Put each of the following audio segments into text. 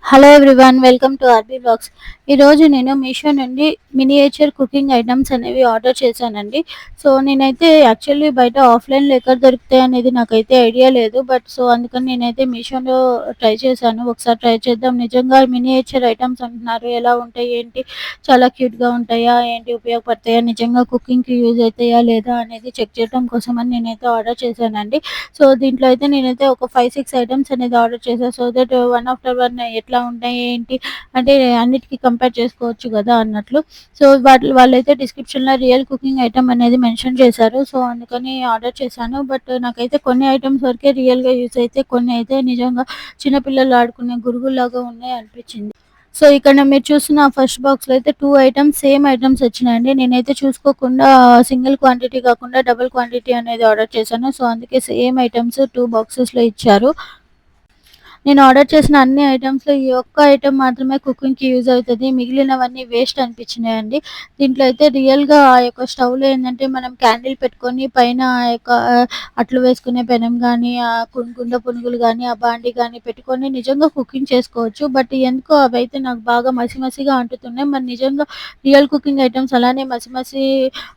Hello everyone, welcome to RB blogs. ఈరోజు నేను మీషో నుండి మినియేచర్ కుకింగ్ ఐటమ్స్ అనేవి ఆర్డర్ చేశానండి. సో నేనైతే యాక్చువల్లీ బయట ఆఫ్లైన్లో ఎక్కడ దొరుకుతాయి అనేది నాకైతే ఐడియా లేదు. అందుకని నేనైతే మీషోలో ట్రై చేశాను. ఒకసారి ట్రై చేద్దాం, నిజంగా మినియేచర్ ఐటమ్స్ అంటున్నారు, ఎలా ఉంటాయి ఏంటి, చాలా క్యూట్గా ఉంటాయా ఏంటి, ఉపయోగపడతాయా, నిజంగా కుకింగ్కి యూజ్ అవుతాయా లేదా అనేది చెక్ చేయడం కోసం అని నేనైతే ఆర్డర్ చేశానండి. సో దీంట్లో అయితే నేనైతే ఒక 5, 6 ఐటమ్స్ అనేది ఆర్డర్ చేశాను. So that one after one ఎట్లా ఉంటాయి ఏంటి అంటే అన్నిటికి కంపేర్ చేసుకోవచ్చు కదా అన్నట్లు. సో వాళ్ళైతే డిస్క్రిప్షన్‌లో రియల్ కుకింగ్ ఐటెమ్ అనేది మెన్షన్ చేశారు. సో అందుకని ఆర్డర్ చేశాను. నాకైతే కొన్ని ఐటమ్స్ వరకే రియల్‌గా యూజ్ అయితే, కొన్ని అయితే నిజంగా చిన్న పిల్లలు ఆడుకునే గురుగుల్లాగా ఉన్నాయి అనిపించింది. సో ఇక్కడ మీరు చూస్తున్న ఫస్ట్ బాక్స్‌లో అయితే 2 ఐటమ్స్ సేమ్ ఐటమ్స్ వచ్చినాయండి. నేనైతే చూసుకోకుండా సింగిల్ క్వాంటిటీ కాకుండా డబుల్ క్వాంటిటీ అనేది ఆర్డర్ చేశాను. సో అందుకే సేమ్ ఐటమ్స్ 2 బాక్సెస్‌లో ఇచ్చారు. నేను ఆర్డర్ చేసిన అన్ని ఐటెమ్స్‌లో ఈ ఒక్క ఐటెమ్ మాత్రమే కుకింగ్‌కి యూజ్ అవుతది. మిగిలినవన్నీ వేస్ట్ అనిపించినాయండి. దీంట్లో అయితే రియల్‌గా ఆ యొక్క స్టవ్‌లో ఏందంటే మనం క్యాండిల్ పెట్టుకొని పైన ఆ యొక్క అట్లు వేసుకునే పెనం గానీ, గుండ పునుగులు గానీ, ఆ బాండీ గానీ పెట్టుకొని నిజంగా కుకింగ్ చేసుకోవచ్చు. ఎందుకో అవైతే నాకు బాగా మసి మసిగా అంటుతున్నాయి. మరి నిజంగా రియల్ కుకింగ్ ఐటెమ్స్ అలానే మసి మసి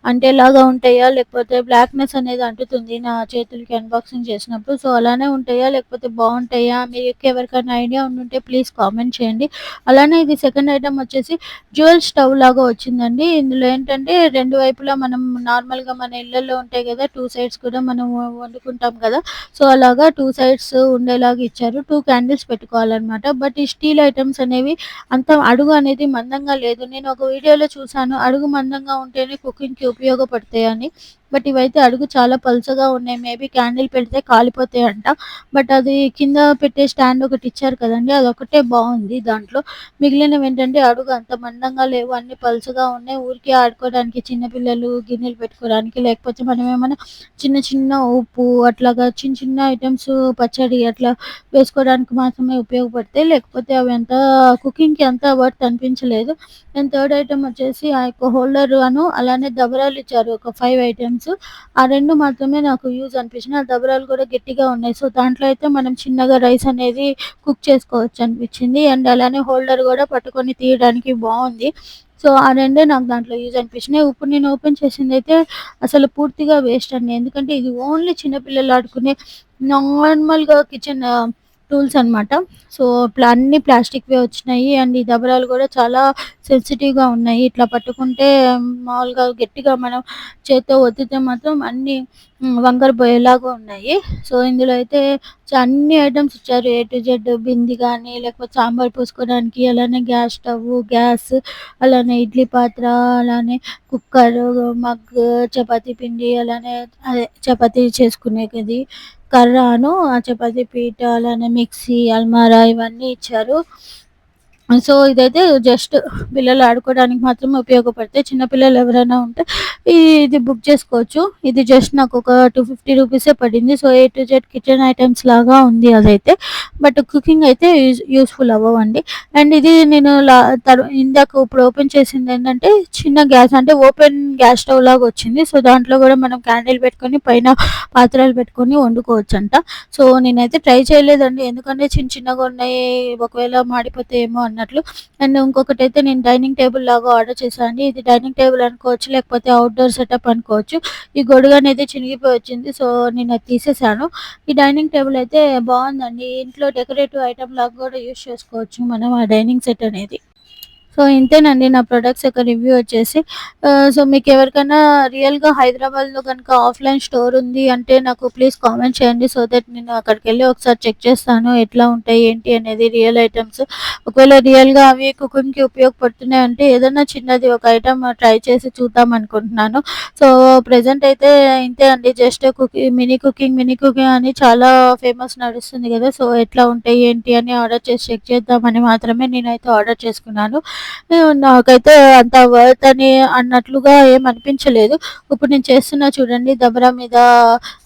అంటేలాగా ఉంటాయా? లేకపోతే బ్లాక్‌నెస్ అనేది అంటుతుంది నా చేతులకి అన్బాక్సింగ్ చేసినప్పుడు. సో అలానే ఉంటాయా? లేకపోతే బావుంటాయా? ఎవరికైనా ఐడియా ఉండుంటే ప్లీజ్ కామెంట్ చేయండి. అలానే ఇది సెకండ్ ఐటెమ్ వచ్చేసి డ్యూయల్ స్టవ్ లాగా వచ్చిందండి. ఇందులో ఏంటంటే 2 వైపులా మనం నార్మల్‌గా మన ఇళ్లల్లో ఉంటాయి గదా! 2 సైడ్స్ కూడా మనం వండుకుంటాం కదా! సో అలాగా 2 సైడ్స్ ఉండేలాగా ఇచ్చారు. 2 క్యాండిల్స్ పెట్టుకోవాలనమాట. ఈ స్టీల్ ఐటెమ్స్ అనేవి అంత అడుగు అనేది మందంగా లేదు. నేను ఒక వీడియోలో చూసాను, అడుగు మందంగా ఉంటేనే కుకింగ్‌కి ఉపయోగపడతాయని. ఇవైతే అడుగు చాలా పల్చగా ఉన్నాయి. మేబీ క్యాండిల్ పెడితే కాలిపోతాయంట. అది కింద పెట్టే స్టాండ్ ఒకటి ఇచ్చారు కదండీ! అదొక్కటే బావుంది దాంట్లో. మిగిలినవేంటంటే అడుగు అంత మందంగా లేవు. అన్నీ పలుచగా ఉన్నాయి. ఊరికే ఆడుకోవడానికి చిన్న పిల్లలు గిన్నెలు పెట్టుకోవడానికి, లేకపోతే మనమేమన్నా చిన్న చిన్న ఉప్పు అట్లాగా చిన్న చిన్న ఐటెమ్స్ పచ్చడి అట్లా వేసుకోవడానికి మాత్రమే ఉపయోగపడతాయి. లేకపోతే అవి అంత కుకింగ్‌కి అంత వర్త్ అనిపించలేదు. థర్డ్ ఐటెమ్ వచ్చేసి ఆ యొక్క హోల్డర్ అలానే దబరాలు ఇచ్చారు ఒక 5 ఐటెమ్స్. ఆ 2 మాత్రమే నాకు యూజ్ అనిపించినాయి. ఆ దబరాలు కూడా గట్టిగా ఉన్నాయి. సో దాంట్లో అయితే మనం చిన్నగా రైస్ అనేది కుక్ చేసుకోవచ్చు అనిపించింది. అలానే హోల్డర్ కూడా పట్టుకొని తీయడానికి బావుంది. సో ఆ 2 నాకు దాంట్లో యూజ్ అనిపించినాయి. ఇప్పుడు నేను ఓపెన్ చేసిందైతే అసలు పూర్తిగా వేస్ట్ అండి. ఎందుకంటే ఇది ఓన్లీ చిన్న పిల్లలు ఆడుకునే నార్మల్‌గా కిచెన్ టూల్స్ అనమాట. సో అన్నీ ప్లాస్టిక్‌వే వచ్చినాయి. ఈ దబరాలు కూడా చాలా సెన్సిటివ్‌గా ఉన్నాయి. ఇట్లా పట్టుకుంటే మామూలుగా గట్టిగా మనం చేత్తో ఒత్తితే మాత్రం అన్నీ వంకర పోయేలాగా ఉన్నాయి. సో ఇందులో అయితే అన్ని ఐటెమ్స్ ఇచ్చారు. ఏ టు జెడ్ బింది గానీ, లేకపోతే సాంబార్ పోసుకోవడానికి, అలానే గ్యాస్ స్టవ్వు, గ్యాస్, అలానే ఇడ్లీ పాత్ర, అలానే కుక్కరు, మగ్గు, చపాతీ పిండి, అలానే అదే చపాతీ చేసుకునేది ఆ చపాతీ పీట, అలానే మిక్సీ, అల్మారా ఇవన్నీ ఇచ్చారు. సో ఇదైతే జస్ట్ పిల్లలు ఆడుకోవడానికి మాత్రమే ఉపయోగపడతాయి. చిన్న పిల్లలు ఎవరైనా ఉంటే ఇది బుక్ చేసుకోవచ్చు. ఇది జస్ట్ నాకు ఒక 250 రూపీసే పడింది. So A to Z kitchen items లాగా ఉంది అదైతే. కుకింగ్ అయితే యూజ్‌ఫుల్ అవ్వవండి. ఇది నేను ఇందాక ఇప్పుడు ఓపెన్ చేసిందేంటంటే చిన్న గ్యాస్ అంటే ఓపెన్ గ్యాస్ స్టవ్ లాగా వచ్చింది. సో దాంట్లో కూడా మనం క్యాండిల్ పెట్టుకొని పైన పాత్రలు పెట్టుకొని వండుకోవచ్చంట. సో నేనైతే ట్రై చేయలేదండి. ఎందుకంటే చిన్న చిన్నగా ఉన్నాయి. ఒకవేళ మాడిపోతాయేమో అన్నట్లు. ఇంకొకటైతే నేను డైనింగ్ టేబుల్ లాగా ఆర్డర్ చేశాను అండి. ఇది డైనింగ్ టేబుల్ అనుకోవచ్చు, లేకపోతే అవుట్‌డోర్ సెటప్ అనుకోవచ్చు. ఈ గొడుగనేది చినిగిపోయి వచ్చింది. సో నేనది తీసేసాను. ఈ డైనింగ్ టేబుల్ అయితే బావుందండి. ఇంట్లో డెకరేటివ్ ఐటెమ్ లాగా కూడా యూజ్ చేసుకోవచ్చు మనం ఆ డైనింగ్ సెట్ అనేది. సో ఇంతేనండి నా ప్రొడక్ట్స్ యొక్క రివ్యూ వచ్చేసి. సో మీకెవరికైనా రియల్‌గా హైదరాబాద్‌లో గనుక ఆఫ్‌లైన్ స్టోర్ ఉంది అంటే నాకు ప్లీజ్ కామెంట్ చేయండి. సో దట్ నేను అక్కడికెళ్ళి ఒకసారి చెక్ చేస్తాను. ఎట్లా ఉంటాయి ఏంటి అనేది రియల్ ఐటెమ్స్. ఒకవేళ రియల్‌గా అవి కుకింగ్‌కి ఉపయోగపడుతున్నాయంటే ఏదన్నా చిన్నది ఒక ఐటెమ్ ట్రై చేసి చూద్దాం అనుకుంటున్నాను. సో ప్రెజెంట్ అయితే ఇంతే అండి. జస్ట్ మినీ కుకింగ్ అని చాలా ఫేమస్ నడుస్తుంది గదా! సో ఎట్లా ఉంటాయి ఏంటి అని ఆర్డర్ చేసి చెక్ చేద్దామని మాత్రమే నేనైతే ఆర్డర్ చేసుకున్నాను. నాకైతే అంత వర్త్ అన్నట్లుగా ఏమి అనిపించలేదు. ఇప్పుడు నేను చేస్తున్నా చూడండి, దబరా మీద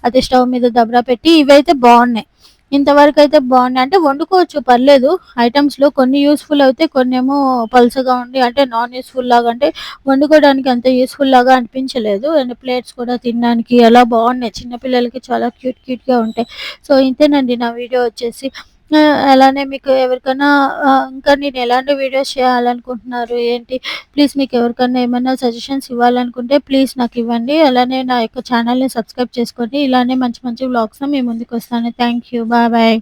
అదే స్టవ్ మీద దబరా పెట్టి ఇవైతే బావున్నాయి. ఇంతవరకైతే బావున్నాయి. అంటే వండుకోవచ్చు పర్లేదు. ఐటెమ్స్‌లో కొన్ని యూజ్‌ఫుల్ అవుతాయి. కొన్నేమో పల్చగా ఉండి అంటే నాన్ యూజ్‌ఫుల్ లాగా అంటే వండుకోవడానికి అంత యూజ్‌ఫుల్ లాగా అనిపించలేదు. ప్లేట్స్ కూడా తినడానికి అలా బావున్నాయి. చిన్న పిల్లలకి చాలా క్యూట్‌గా ఉంటాయి. సో ఇంతేనండి నా వీడియో వచ్చేసి. అలానే మీకు ఎవరికన్నా ఇంకా నేను ఎలాంటి వీడియోస్ చేయాలనుకుంటున్నారు ఏంటి? ప్లీజ్ మీకెవరికన్నా ఏమన్నా సజెషన్స్ ఇవ్వాలనుకుంటే ప్లీజ్ నాకివ్వండి. అలానే నా యొక్క ఛానెల్‌ని సబ్స్క్రైబ్ చేసుకోండి. ఇలానే మంచి మంచి వ్లాగ్స్‌తో మీ ముందుకొస్తాను. Thank you. బాయ్.